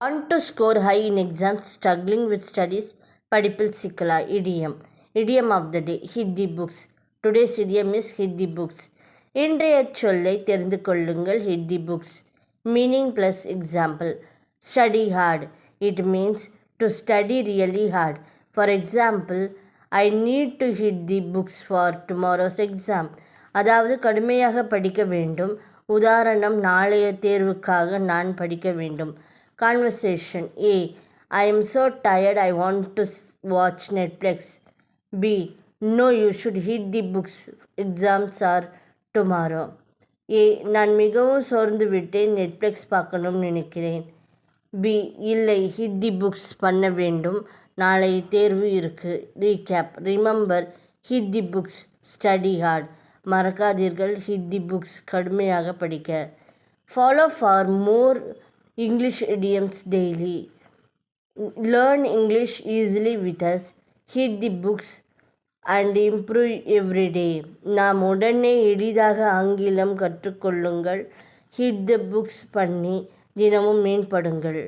Want to score high in exams, struggling with studies, படிப்பில் சிக்கலா? இடியம். இடியம் of the day, hit the books. Today's idiom is hit the books. இன்றைய சொல்லை தெரிந்து கொள்ளுங்கள். hit the books. Meaning plus example. Study hard. It means to study really hard. For example, I need to hit the books for tomorrow's exam. அதாவது கடுமையாக படிக்க வேண்டும். உதாரணம், நாளைய தேர்வுக்காக நான் படிக்க வேண்டும். Conversation. A. I am so tired, I want to watch Netflix. B. No, you should hit the books. Exams are tomorrow. A. நான் மிகவும் சோர்ந்து விட்டேன், நெட்ஃப்ளிக்ஸ் பார்க்கணும்னு நினைக்கிறேன். B. இல்லை, hit the books பண்ண வேண்டும், நாளை தேர்வு இருக்கு. Recap. Remember, hit the books, study hard. மறக்காதீர்கள், hit the books, கடுமையாக படிக்க. Follow for more English idioms daily. Learn English easily with us. Hit the books and improve every day. நாம் உடனே எளிதாக ஆங்கிலம் கற்றுக்கொள்ளுங்கள். Hit the books பண்ணி தினமும் மேம்படுங்கள்.